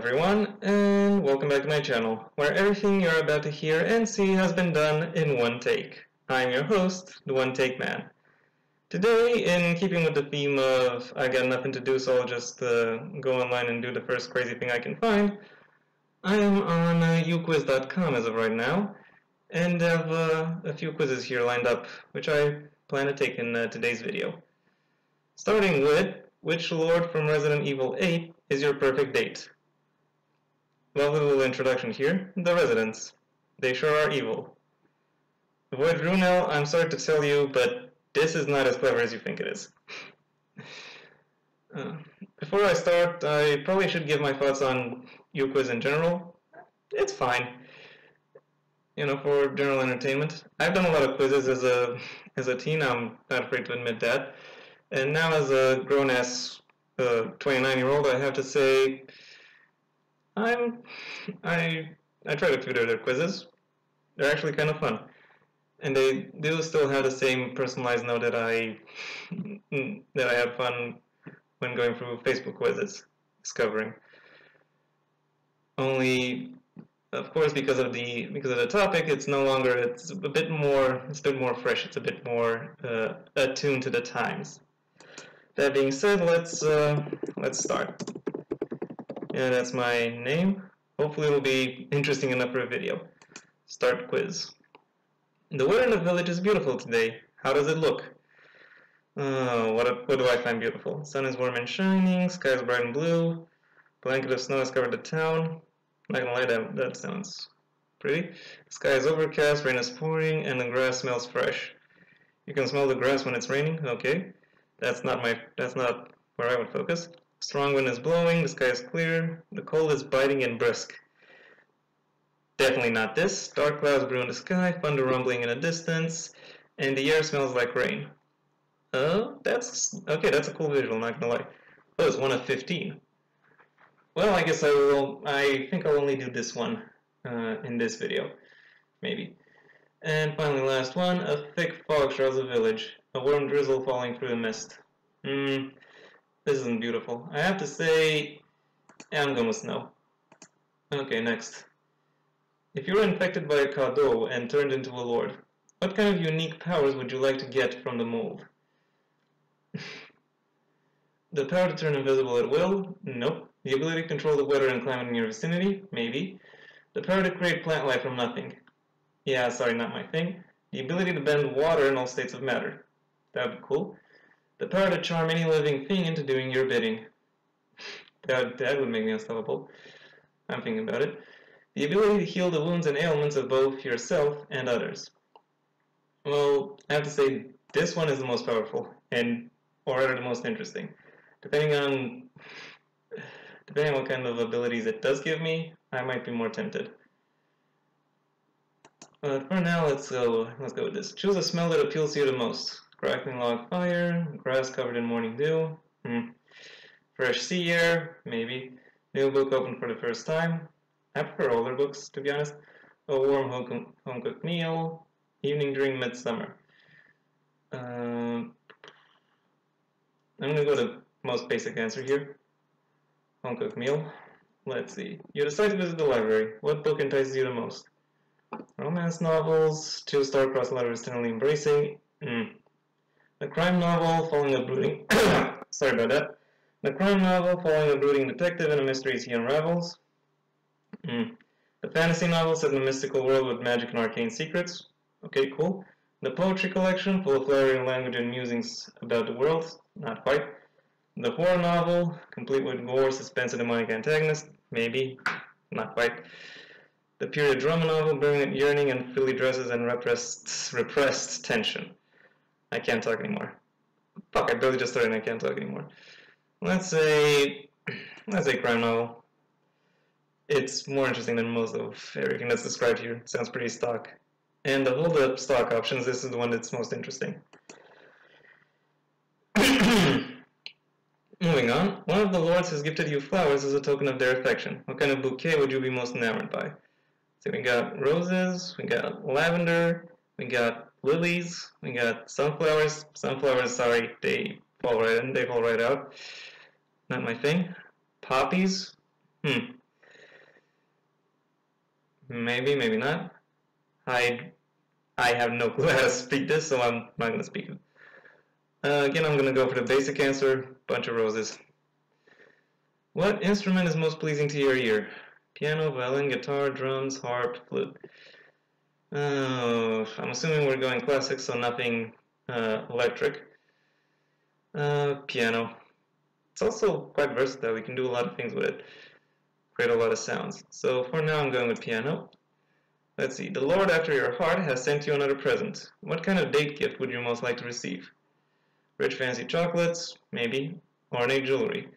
everyone, and welcome back to my channel, where everything you're about to hear and see has been done in one take. I'm your host, the One Take Man. Today, in keeping with the theme of I got nothing to do, so I'll just go online and do the first crazy thing I can find, I am on uquiz.com as of right now, and have a few quizzes here lined up, which I plan to take in today's video. Starting with, which lord from Resident Evil 8 is your perfect date? Lovely little introduction here. The residents. They sure are evil. Avoid Runel, I'm sorry to tell you, but this is not as clever as you think it is. Before I start, I probably should give my thoughts on uquiz in general. It's fine. You know, for general entertainment. I've done a lot of quizzes as a teen, I'm not afraid to admit that. And now as a grown-ass 29-year-old, I have to say I tried a few of their quizzes. They're actually kind of fun. And they do still have the same personalized note that I have fun when going through Facebook quizzes, discovering. Only, of course, because of the topic, it's a bit more fresh. It's a bit more attuned to the times. That being said, let's start. Yeah, that's my name. Hopefully it'll be interesting enough for a video. Start quiz. The weather in the village is beautiful today. How does it look? What do I find beautiful? Sun is warm and shining, sky is bright and blue, blanket of snow has covered the town. Not gonna lie, that sounds pretty. The sky is overcast, rain is pouring, and the grass smells fresh. You can smell the grass when it's raining? Okay. That's not where I would focus. Strong wind is blowing, the sky is clear, the cold is biting and brisk. Definitely not this. Dark clouds brew in the sky, thunder rumbling in the distance, and the air smells like rain. That's a cool visual, not gonna lie. Oh, it's 1 of 15. Well, I guess I think I'll only do this one in this video, maybe. And finally, last one, a thick fog shrouds the village. A warm drizzle falling through the mist. This isn't beautiful. I have to say, I'm going with snow. Okay, next. If you were infected by a cadeau and turned into a lord, what kind of unique powers would you like to get from the mold? The power to turn invisible at will? Nope. The ability to control the weather and climate in your vicinity? Maybe. The power to create plant life from nothing? Yeah, sorry, not my thing. The ability to bend water in all states of matter? That would be cool. The power to charm any living thing into doing your bidding. That would make me unstoppable. I'm thinking about it. The ability to heal the wounds and ailments of both yourself and others. Well, I have to say this one is the most powerful, or rather the most interesting. Depending on what kind of abilities it does give me, I might be more tempted. But for now, let's go with this. Choose a smell that appeals to you the most. Crackling log fire, grass covered in morning dew, fresh sea air, maybe. New book opened for the first time. I prefer older books, to be honest. A warm home-cooked meal, evening during midsummer. I'm gonna go to the most basic answer here. Home-cooked meal. Let's see. You decide to visit the library. What book entices you the most? Romance novels, two star-crossed letters tenderly embracing. The crime novel following a brooding sorry about that. The crime novel following a brooding detective and the mysteries he unravels. The fantasy novel set in a mystical world with magic and arcane secrets. Okay, cool. The poetry collection full of flattering language and musings about the world. Not quite. The horror novel, complete with gore, suspense, and demonic antagonist. Maybe. Not quite. The period drama novel, brilliant yearning and frilly dresses and repressed tension. I can't talk anymore. Fuck, I barely just started and I can't talk anymore. Let's say crime novel. It's more interesting than most of everything that's described here. It sounds pretty stock. And of all the stock options, this is the one that's most interesting. Moving on. One of the lords has gifted you flowers as a token of their affection. What kind of bouquet would you be most enamored by? So we got roses, we got lavender, we got lilies, we got sunflowers. Sunflowers, sorry, they fall right in, they fall right out. Not my thing. Poppies? Maybe, maybe not. I have no clue how to speak this, so I'm not going to speak it. Again, I'm going to go for the basic answer, bunch of roses. What instrument is most pleasing to your ear? Piano, violin, guitar, drums, harp, flute. I'm assuming we're going classic, so nothing electric. Piano. It's also quite versatile. We can do a lot of things with it. Create a lot of sounds. So for now, I'm going with piano. Let's see. The Lord after your heart has sent you another present. What kind of date gift would you most like to receive? Rich fancy chocolates, maybe, ornate jewelry.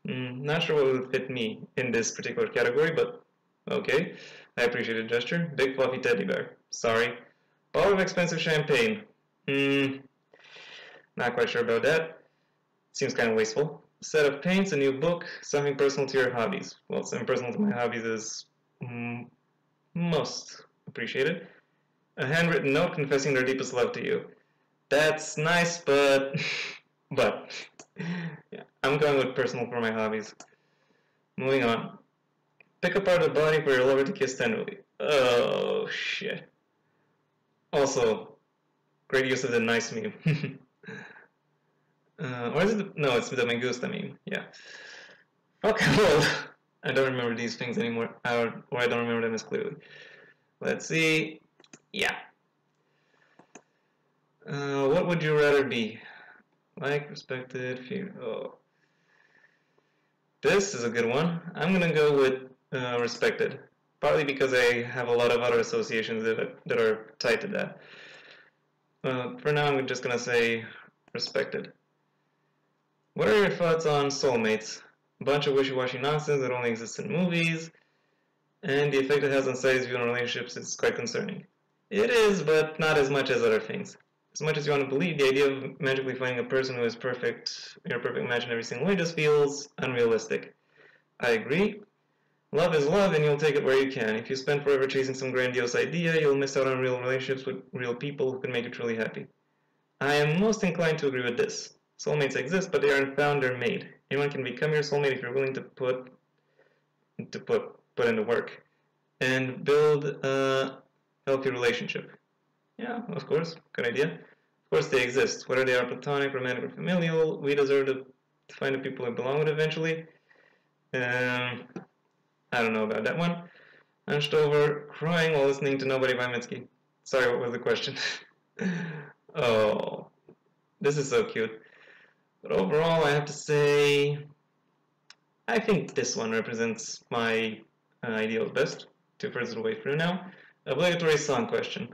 Not sure what would fit me in this particular category, but okay. I appreciate the gesture. Big fluffy teddy bear. Sorry. Bottle of expensive champagne. Not quite sure about that. Seems kind of wasteful. A set of paints, a new book, something personal to your hobbies. Well, something personal to my hobbies is most appreciated. A handwritten note confessing their deepest love to you. That's nice, but yeah, I'm going with personal for my hobbies. Moving on. Pick a part of the body for your lover to kiss tenderly. Oh shit. Also, great use of the nice meme. Or is it no, it's the me gusta meme. Yeah. Okay, well, I don't remember these things anymore, or I don't remember them as clearly. Let's see. Yeah. What would you rather be? Like, respected, fear. Oh. This is a good one. I'm gonna go with respected. Partly because I have a lot of other associations that are tied to that. For now, I'm just gonna say respected. What are your thoughts on soulmates? A bunch of wishy-washy nonsense that only exists in movies, and the effect it has on society's view on relationships is quite concerning. It is, but not as much as other things. As much as you want to believe, the idea of magically finding a person who is perfect, your perfect match in every single way, just feels unrealistic. I agree. Love is love, and you'll take it where you can. If you spend forever chasing some grandiose idea, you'll miss out on real relationships with real people who can make you truly happy. I am most inclined to agree with this. Soulmates exist, but they aren't found, they're made. Anyone can become your soulmate if you're willing to put in the work and build a healthy relationship. Yeah, of course, good idea. Of course they exist. Whether they are platonic, romantic, or familial, we deserve to find the people we belong with eventually. I don't know about that one. Hunched over, crying while listening to Nobody by Mitski. Sorry, what was the question? Oh, this is so cute. But overall, I have to say, I think this one represents my ideals best. 2/3 of the way through now. Obligatory song question.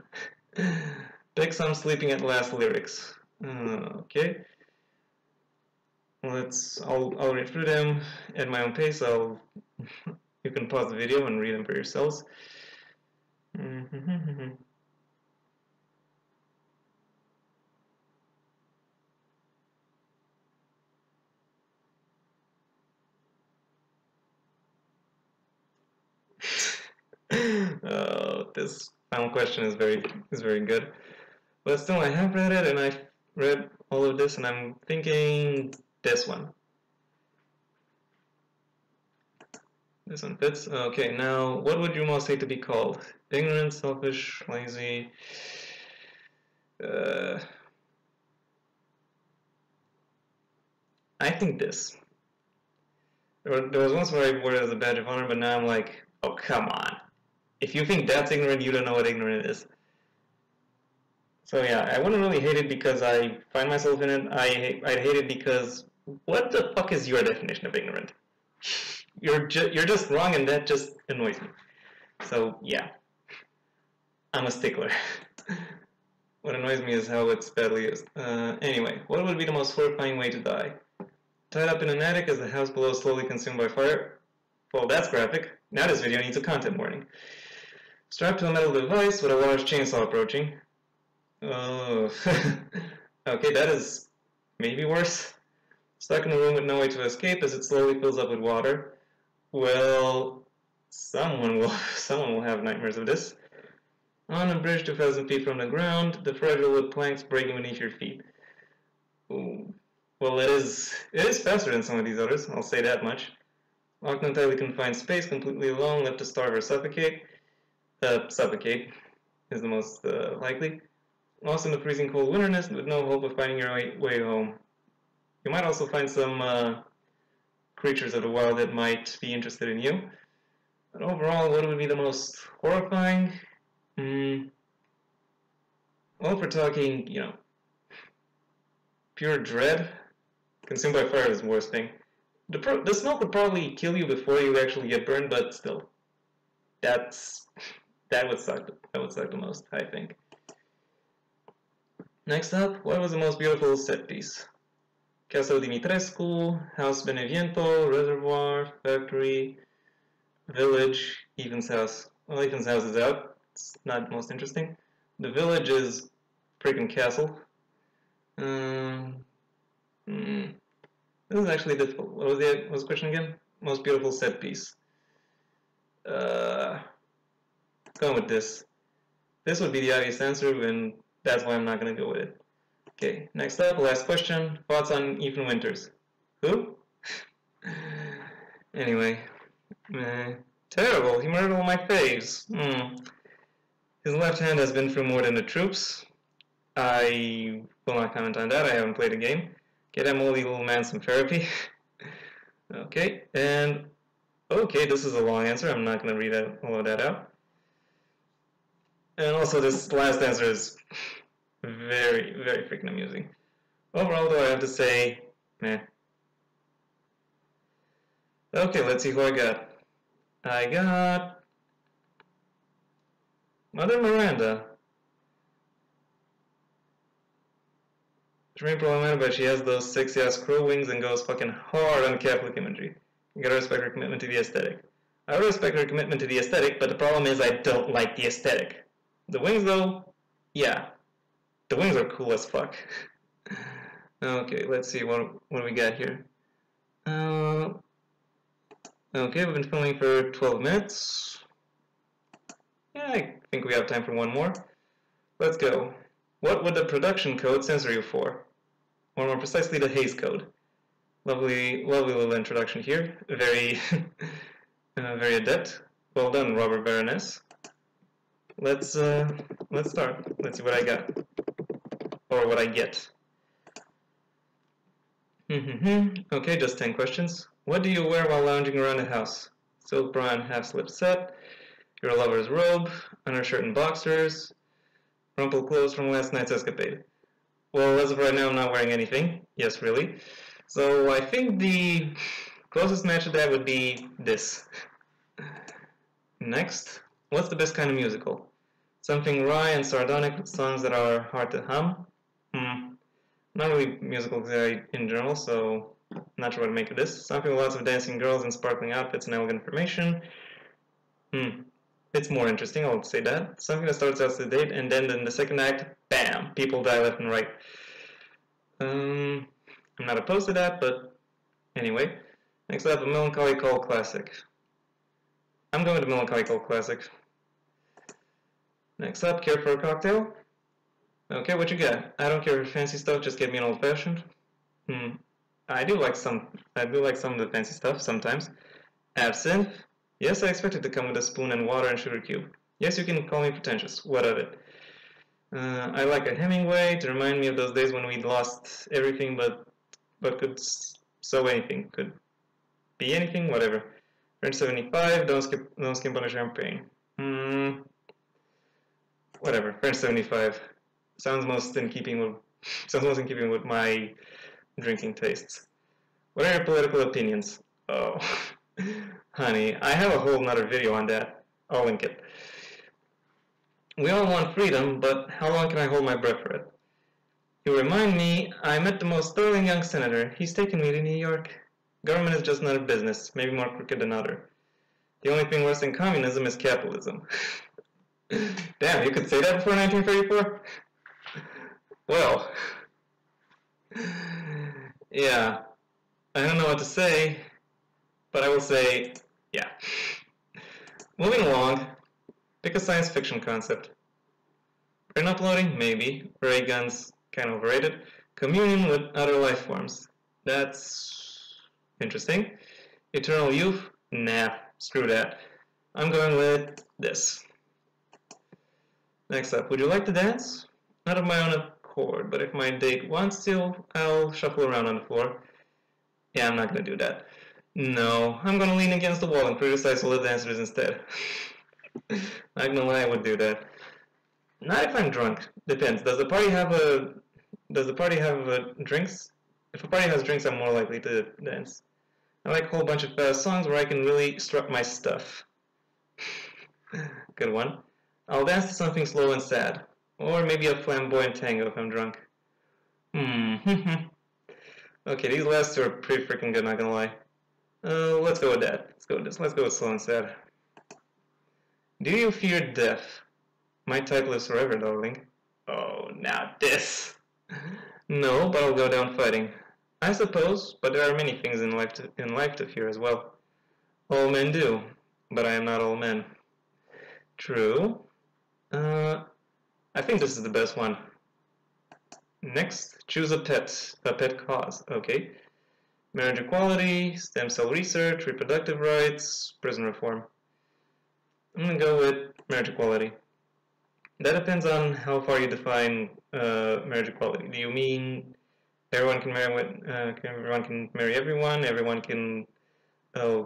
Pick some sleeping at last lyrics. Okay. I'll read through them at my own pace. You can pause the video and read them for yourselves. Oh, this final question is very good. But still, I have read it, and I've read all of this, and I'm thinking this one. This one fits. Okay, now, what would you most hate to be called? Ignorant, selfish, lazy? I think this. There was once where I wore it as a badge of honor, but now I'm like, oh, come on. If you think that's ignorant, you don't know what ignorant is. So yeah, I wouldn't really hate it because I find myself in it. I'd hate it because what the fuck is your definition of ignorant? You're just wrong, and that just annoys me. So yeah, I'm a stickler. What annoys me is how it's badly used. Anyway, what would be the most horrifying way to die? Tied up in an attic as the house below is slowly consumed by fire? Well, that's graphic. Now this video needs a content warning. Strapped to a metal device with a large chainsaw approaching. Oh, okay, that is maybe worse. Stuck in a room with no way to escape as it slowly fills up with water. Well, someone will have nightmares of this. On a bridge 2,000 feet from the ground, the fragile wood planks breaking beneath your feet. Ooh. Well, it is faster than some of these others, I'll say that much. Locked in tightly confined space, completely alone, left to starve or suffocate. Suffocate is the most likely. Lost in the freezing cold wilderness with no hope of finding your way home. You might also find some creatures of the wild that might be interested in you. But overall, what would be the most horrifying? Well, if we're talking, you know, pure dread, consumed by fire is the worst thing. The smoke would probably kill you before you actually get burned, but still, that would suck. That would suck the most, I think. Next up, what was the most beautiful set piece? Castle Dimitrescu, House Beneviento, Reservoir, Factory, Village, Ethan's house. Well, Ethan's house is out. It's not most interesting. The village is freaking castle. This is actually difficult. What was the question again? Most beautiful set piece. Going with this. This would be the obvious answer, and that's why I'm not going to go with it. Okay, next up, last question. Thoughts on Ethan Winters? Who? Anyway. Terrible. He murdered all my faves. His left hand has been through more than the troops. I will not comment on that. I haven't played the game. Get that moldy little man some therapy. Okay, and okay, this is a long answer. I'm not going to read all of that out. And also, this last answer is very, very freaking amusing. Overall, though, I have to say, meh. Okay, let's see who I got. I got Mother Miranda. She's very problematic, but she has those sexy-ass crow wings and goes fucking hard on Catholic imagery. You gotta respect her commitment to the aesthetic. I respect her commitment to the aesthetic, but the problem is I don't like the aesthetic. The wings, though, yeah. The wings are cool as fuck. Okay, let's see what we got here. Okay, we've been filming for 12 minutes. Yeah, I think we have time for one more. Let's go. What would the production code censor you for? Or more precisely, the Hays Code. Lovely little introduction here. Very, very adept. Well done, Robert Baroness. Let's start. Let's see what I got. Or what I get. Okay, just 10 questions. What do you wear while lounging around the house? Silk bra and half-slip set, your lover's robe, undershirt and boxers, rumpled clothes from last night's escapade. Well, as of right now, I'm not wearing anything. Yes, really. So I think the closest match to that would be this. Next, what's the best kind of musical? Something wry and sardonic with songs that are hard to hum? Not really musical guy in general, so not sure what to make of this. Something with lots of dancing girls in sparkling outfits and elegant information. It's more interesting, I'll say that. Something that starts out sedate and then in the second act, bam, people die left and right. I'm not opposed to that, but anyway. Next up, a melancholy cult classic. I'm going with a melancholy cult classic. Next up, care for a cocktail? Okay, what you got? I don't care for fancy stuff, just get me an old-fashioned. I do like some of the fancy stuff sometimes. Absinthe? Yes, I expect it to come with a spoon and water and sugar cube. Yes, you can call me pretentious. What of it? I like a Hemingway to remind me of those days when we'd lost everything but could sew anything. Could be anything, whatever. French 75, don't skip on the champagne. Whatever, French 75. Sounds most in keeping with my drinking tastes. What are your political opinions? Oh, honey, I have a whole nother video on that. I'll link it. We all want freedom, but how long can I hold my breath for it? You remind me, I met the most sterling young senator. He's taken me to New York. Government is just not a business, maybe more crooked than other. The only thing worse than communism is capitalism. Damn, you could say that before 1934? Well, yeah, I don't know what to say, but I will say, yeah. Moving along, pick a science fiction concept. Brain uploading? Maybe. Ray guns? Kind of overrated. Communion with other life forms? That's interesting. Eternal youth? Nah, screw that. I'm going with this. Next up, would you like to dance? Not of my own accord, but if my date wants to, I'll shuffle around on the floor. Yeah, I'm not gonna do that. No, I'm gonna lean against the wall and criticize all the dancers instead. Not gonna lie, I would do that. Not if I'm drunk. Depends. Does the party have drinks? If a party has drinks, I'm more likely to dance. I like a whole bunch of fast songs where I can really strut my stuff. Good one. I'll dance to something slow and sad. Or maybe a flamboyant tango if I'm drunk. Okay, these last two are pretty freaking good, not gonna lie. Let's go with that. Let's go with this. Let's go with slow and sad. Do you fear death? My title is Forever, darling. Oh, not this. No, but I'll go down fighting. I suppose, but there are many things in life to fear as well. All men do, but I am not all men. True. I think this is the best one. Next, choose a pet cause. Okay. Marriage equality, stem cell research, reproductive rights, prison reform. I'm gonna go with marriage equality. That depends on how far you define marriage equality. Do you mean everyone can marry everyone? Everyone can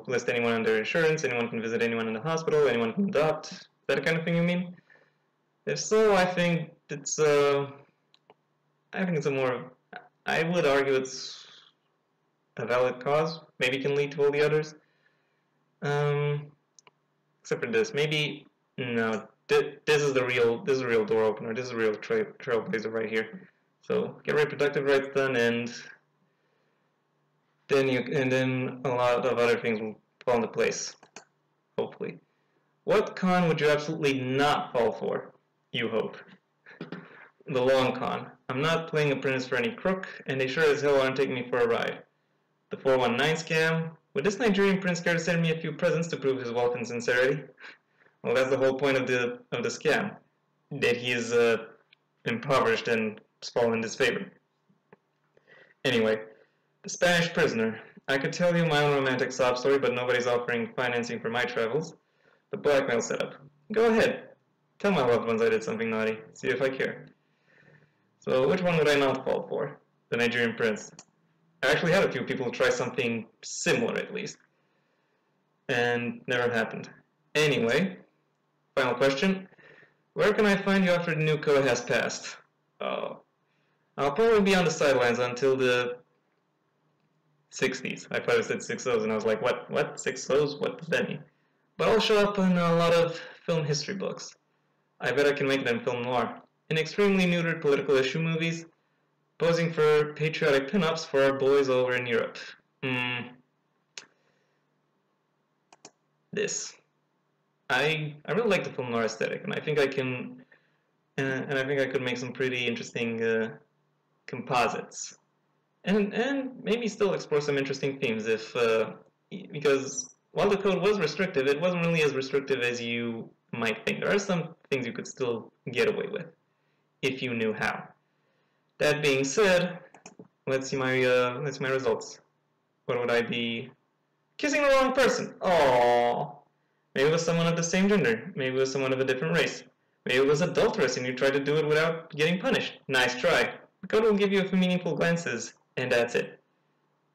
list anyone under insurance? Anyone can visit anyone in the hospital? Anyone can adopt? Is that the kind of thing you mean? If so, I think it's I would argue it's a valid cause. Maybe can lead to all the others. Except for this, maybe no. This is a real door opener. This is a real trailblazer right here. So get reproductive rights done, and then a lot of other things will fall into place. Hopefully. What con would you absolutely not fall for? You hope. The long con. I'm not playing apprentice for any crook, and they sure as hell aren't taking me for a ride. The 419 scam. Would this Nigerian prince care to send me a few presents to prove his wealth and sincerity? Well, that's the whole point of the scam, that he is impoverished and fallen in disfavor. Anyway, the Spanish prisoner. I could tell you my own romantic sob story, but nobody's offering financing for my travels. The blackmail setup. Go ahead. Tell my loved ones I did something naughty. See if I care. So which one would I not fall for? The Nigerian prince. I actually had a few people try something similar, at least. And never happened. Anyway, final question. Where can I find you after the new code has passed? Oh. I'll probably be on the sidelines until the 60s. I thought it said 6-0s, and I was like, what? 6-0s? What does that mean? But I'll show up in a lot of film history books. I bet I can make it in film noir. In extremely neutered political issue movies, posing for patriotic pinups for our boys over in Europe. This. I really like the film noir aesthetic, and I think I can, and I think I could make some pretty interesting composites, and maybe still explore some interesting themes. Because while the code was restrictive, it wasn't really as restrictive as you might think. There are some things you could still get away with if you knew how. That being said, let's see my results. What would I be? Kissing the wrong person. Aww. Maybe it was someone of the same gender. Maybe it was someone of a different race. Maybe it was adulterous and you tried to do it without getting punished. Nice try. The code will give you a few meaningful glances, and that's it.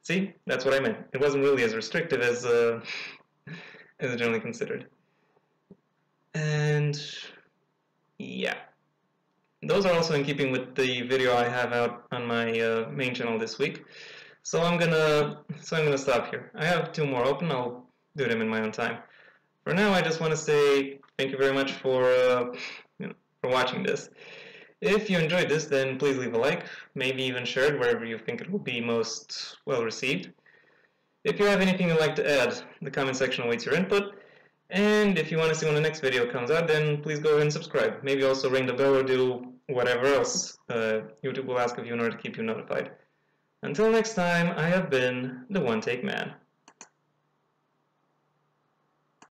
See? That's what I meant. It wasn't really as restrictive as generally considered. And yeah. Those are also in keeping with the video I have out on my main channel this week. So I'm gonna stop here. I have 2 more open. I'll do them in my own time. For now, I just want to say thank you very much for watching this. If you enjoyed this, then please leave a like, maybe even share it wherever you think it will be most well received. If you have anything you'd like to add, the comment section awaits your input. And if you want to see when the next video comes out, then please go ahead and subscribe. Maybe also ring the bell or do whatever else YouTube will ask of you in order to keep you notified. Until next time, I have been the One Take Man.